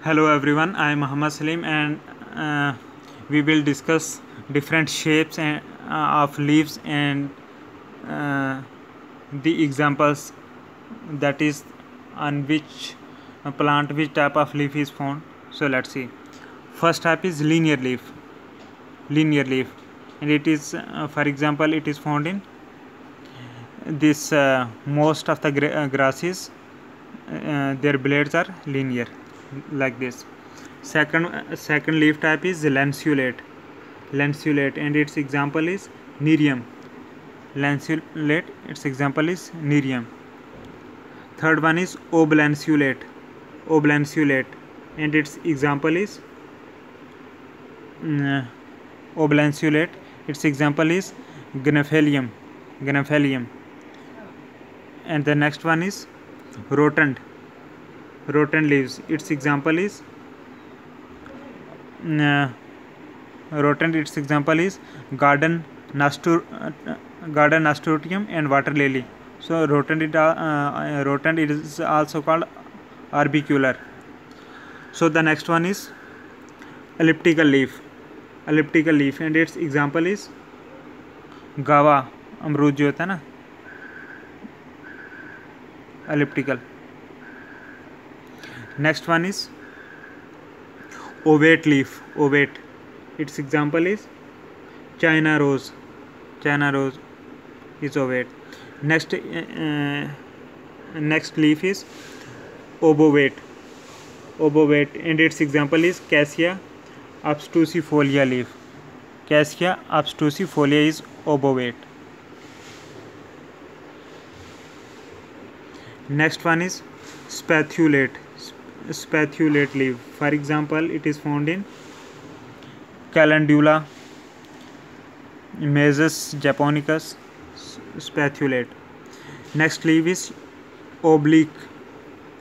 Hello everyone, I am Muhammad Salim and we will discuss different shapes of leaves and uh, the examples, that is on which plant which type of leaf is found. So let's see. First type is linear leaf, and it is for example it is found in this most of the grasses. Their blades are linear like this. Second leaf type is lanceolate, and its example is nerium. Lanceolate, its example is nerium. Third one is oblanceolate, and its example is oblanceolate, its example is gnaphalium. And the next one is rotund leaves, its example is its example is garden nasturtium and water lily. So rotund is also called orbicular. So the next one is elliptical leaf, and its example is गावा, अमरूद जो होता है ना, elliptical. Next one is ovate leaf, its example is China rose is ovate. Next leaf is obovate, and its example is Cassia obtusifolia leaf. Cassia obtusifolia is obovate. Next one is spathulate leaf. For example, it is found in Calendula, Mazes japonicus, spathulate. Next leaf is oblique,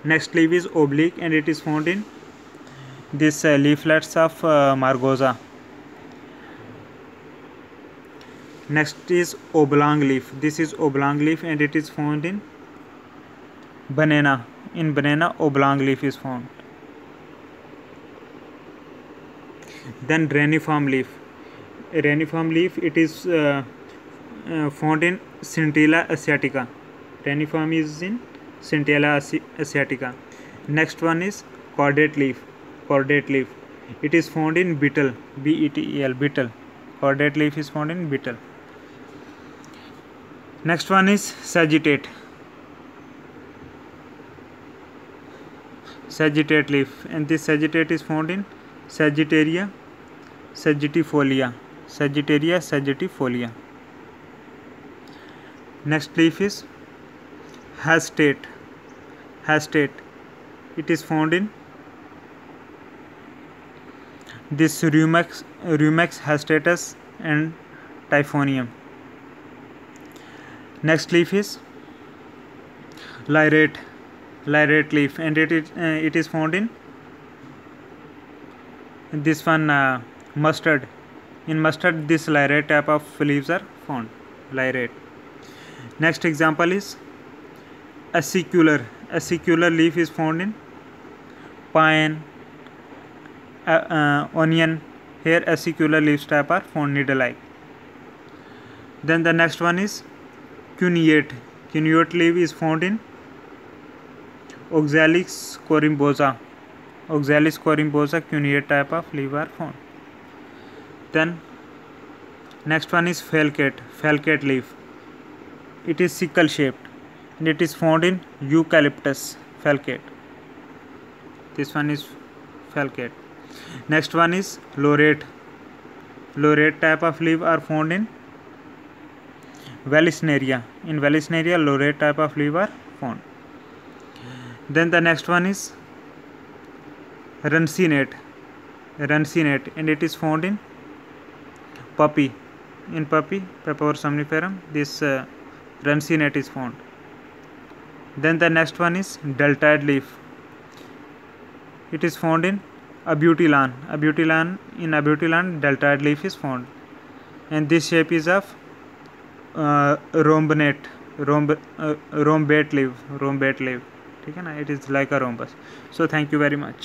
and it is found in this leaflets of margosa. Next is oblong leaf. This is oblong leaf, and it is found in banana. In banana, oblong leaf is found. Then reniform leaf, it is found in Scintilla asiatica. Reniform is in Scintilla asiatica. Next one is cordate leaf, it is found in betel, betel, betel. Cordate leaf is found in betel. Next one is sagittate leaf, and this sagittate is found in Sagittaria saggitifolia. Next leaf is hastate, it is found in this Rumex hastatus and Typhonium. Next leaf is lyrate leaf, and it is found in this one mustard. In mustard, this lyrate type of leaves are found. Lyrate. Next example is acicular leaf is found in pine, onion. Here acicular leaves type are found needle-like. Then the next one is cuneate leaf is found in Oxalis corymbosa, cuneate type of leaf are found. Then next one is falcate leaf. It is sickle shaped, and it is found in Eucalyptus falcate. This one is falcate. Next one is laurate type of leaf are found in Vallisneria. In Vallisneria, laurate type of leaf are found. Then the next one is rancinate, and it is found in poppy. In poppy, Papaver somniferum, this rancinate is found. Then the next one is deltoid leaf. It is found in abutilon. In abutilon, deltoid leaf is found, and this shape is of rhombate leaf, ठीक है ना, it is like a rhombus. So thank you very much.